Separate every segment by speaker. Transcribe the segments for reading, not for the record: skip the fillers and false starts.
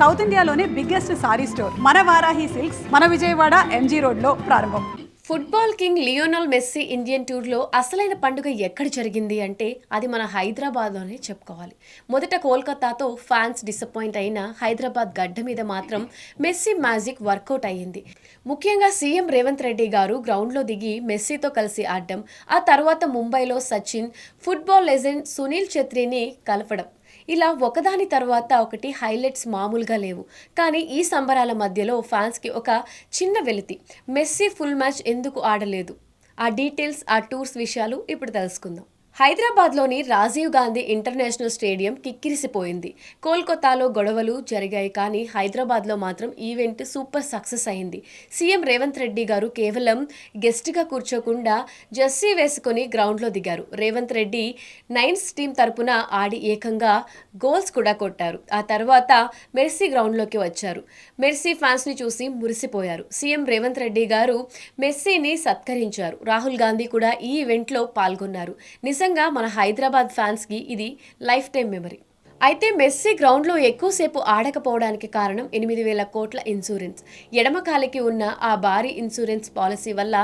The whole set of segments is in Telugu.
Speaker 1: సౌత్ ఇండియాలోనే బిగ్గెస్ట్ సారీ స్టోర్ మన వారాహి సిల్క్స్ మన విజయవాడ ఎంజీ రోడ్లో ప్రారంభం.
Speaker 2: Football king Lionel Messi Indian టూర్లో అసలైన పండుగ ఎక్కడ జరిగింది అంటే అది మన హైదరాబాద్లోనే చెప్పుకోవాలి. మొదట కోల్కతాతో ఫ్యాన్స్ డిసప్పాయింట్ అయిన హైదరాబాద్ గడ్డ మీద మాత్రం మెస్సీ మ్యాజిక్ వర్కౌట్ అయ్యింది. ముఖ్యంగా సీఎం రేవంత్ రెడ్డి గారు గ్రౌండ్లో దిగి మెస్సీతో కలిసి ఆడడం, ఆ తర్వాత ముంబైలో సచిన్, ఫుట్బాల్ లెజెండ్ సునీల్ ఛెత్రీని కలపడం, ఇలా ఒకదాని తర్వాత ఒకటి హైలైట్స్ మామూలుగా లేవు. కానీ ఈ సంబరాల మధ్యలో ఫ్యాన్స్కి ఒక చిన్న వెలితి, మెస్సీ ఫుల్ మ్యాచ్ ఎందుకు ఆడలేదు? ఆ డీటెయిల్స్, ఆ టూర్స్ విషయాలు ఇప్పుడు తెలుసుకుందాం. హైదరాబాద్లోని రాజీవ్ గాంధీ ఇంటర్నేషనల్ స్టేడియం కిక్కిరిసిపోయింది. కోల్కతాలో గొడవలు జరిగాయి, కానీ హైదరాబాద్లో మాత్రం ఈవెంట్ సూపర్ సక్సెస్ అయింది. సీఎం రేవంత్ రెడ్డి గారు కేవలం గెస్ట్గా కూర్చోకుండా జెర్సీ వేసుకొని గ్రౌండ్లో దిగారు. రేవంత్ రెడ్డి నైన్స్ టీం తరపున ఆడి ఏకంగా గోల్స్ కూడా కొట్టారు. ఆ తర్వాత మెర్సీ గ్రౌండ్లోకి వచ్చారు. మెర్సీ ఫ్యాన్స్ని చూసి మురిసిపోయారు. సీఎం రేవంత్ రెడ్డి గారు మెస్సీని సత్కరించారు. రాహుల్ గాంధీ కూడా ఈ ఈవెంట్లో పాల్గొన్నారు. నిజంగా మన హైదరాబాద్ ఫ్యాన్స్కి ఇది లైఫ్ టైం మెమరీ. అయితే మెస్సీ గ్రౌండ్లో ఎక్కువసేపు ఆడకపోవడానికి కారణం 8,000 కోట్ల ఇన్సూరెన్స్. ఎడమకాలికి ఉన్న ఆ భారీ ఇన్సూరెన్స్ పాలసీ వల్ల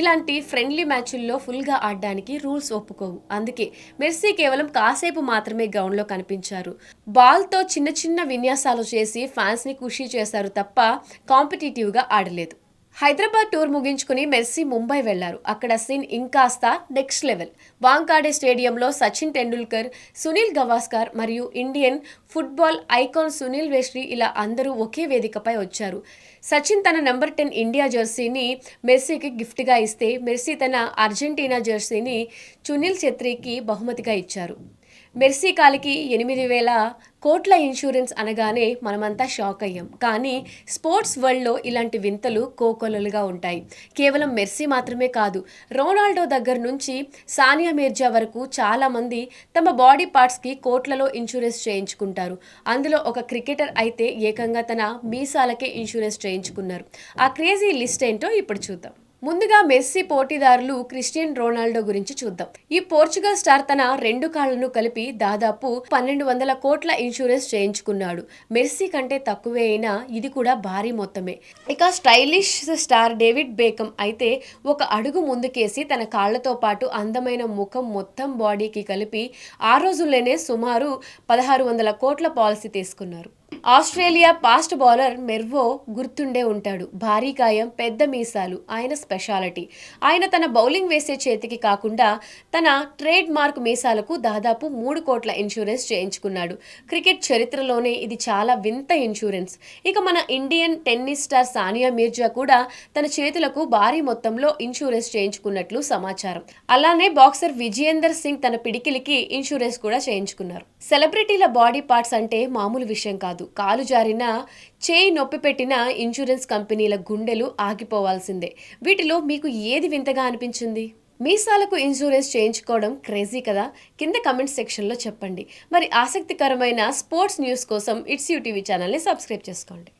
Speaker 2: ఇలాంటి ఫ్రెండ్లీ మ్యాచ్ల్లో ఫుల్గా ఆడడానికి రూల్స్ ఒప్పుకోవు. అందుకే మెస్సీ కేవలం కాసేపు మాత్రమే గ్రౌండ్లో కనిపించారు. బాల్తో చిన్న చిన్న విన్యాసాలు చేసి ఫ్యాన్స్ని ఖుషి చేశారు తప్ప కాంపిటేటివ్గా ఆడలేదు. హైదరాబాద్ టూర్ ముగించుకుని మెస్సీ ముంబై వెళ్లారు. అక్కడ సీన్ ఇంకాస్త నెక్స్ట్ లెవెల్. వాంకాడే స్టేడియంలో సచిన్ టెండూల్కర్, సునీల్ గవాస్కర్ మరియు ఇండియన్ ఫుట్బాల్ ఐకాన్ సునీల్ వెస్ట్రీ ఇలా అందరూ ఒకే వేదికపై వచ్చారు. సచిన్ తన నెంబర్ 10 ఇండియా జెర్సీని మెస్సీకి గిఫ్ట్గా ఇస్తే, మెస్సీ తన అర్జెంటీనా జెర్సీని సునీల్ ఛెత్రీకి బహుమతిగా ఇచ్చారు. మెర్సీ కాలికి 8,000 కోట్ల ఇన్సూరెన్స్ అనగానే మనమంతా షాక్ అయ్యాం. కానీ స్పోర్ట్స్ వరల్డ్లో ఇలాంటి వింతలు కోకొల్లలుగా ఉంటాయి. కేవలం మెర్సీ మాత్రమే కాదు, రొనాల్డో దగ్గర నుంచి సానియా మీర్జా వరకు చాలామంది తమ బాడీ పార్ట్స్కి కోట్లలో ఇన్సూరెన్స్ చేయించుకుంటారు. అందులో ఒక క్రికెటర్ అయితే ఏకంగా తన మీసాలకే ఇన్సూరెన్స్ చేయించుకున్నారు. ఆ క్రేజీ లిస్ట్ ఏంటో ఇప్పుడు చూద్దాం. ముందుగా మెస్సీ పోటీదారులు క్రిస్టియన్ రొనాల్డో గురించి చూద్దాం. ఈ పోర్చుగల్ స్టార్ తన 2 కాళ్లను కలిపి దాదాపు 1,200 కోట్ల ఇన్సూరెన్స్ చేయించుకున్నాడు. మెస్సీ కంటే తక్కువే అయినా ఇది కూడా భారీ మొత్తమే. ఇక స్టైలిష్ స్టార్ డేవిడ్ బేకమ్ అయితే ఒక అడుగు ముందుకేసి తన కాళ్లతో పాటు అందమైన ముఖం మొత్తం బాడీకి కలిపి ఆ రోజుల్లోనే సుమారు 1,600 కోట్ల పాలసీ తీసుకున్నారు. ఆస్ట్రేలియా ఫాస్ట్ బౌలర్ మెర్వో గుర్తుండే ఉంటాడు. భారీ కాయం, పెద్ద మీసాలు ఆయన స్పెషాలిటీ. ఆయన తన బౌలింగ్ వేసే చేతికి కాకుండా తన ట్రేడ్ మార్క్ మీసాలకు దాదాపు 3 కోట్ల ఇన్సూరెన్స్ చేయించుకున్నాడు. క్రికెట్ చరిత్రలోనే ఇది చాలా వింత ఇన్సూరెన్స్. ఇక మన Indian tennis star Sania Mirza కూడా తన చేతులకు భారీ మొత్తంలో ఇన్సూరెన్స్ చేయించుకున్నట్లు సమాచారం. అలానే బాక్సర్ విజయేందర్ సింగ్ తన పిడికిలికి ఇన్సూరెన్స్ కూడా చేయించుకున్నారు. సెలబ్రిటీల బాడీ పార్ట్స్ అంటే మామూలు విషయం కాదు. కాలు జారినా, చేయి నొప్పి పెట్టిన ఇన్సూరెన్స్ కంపెనీల గుండెలు ఆగిపోవాల్సిందే. వీటిలో మీకు ఏది వింతగా అనిపించింది? మీసాలకు ఇన్సూరెన్స్ చేయించుకోవడం క్రేజీ కదా? కింద కమెంట్ సెక్షన్లో చెప్పండి. మరి ఆసక్తికరమైన స్పోర్ట్స్ న్యూస్ కోసం ఇట్స్ యూ టీవీ ఛానల్ని సబ్స్క్రైబ్ చేసుకోండి.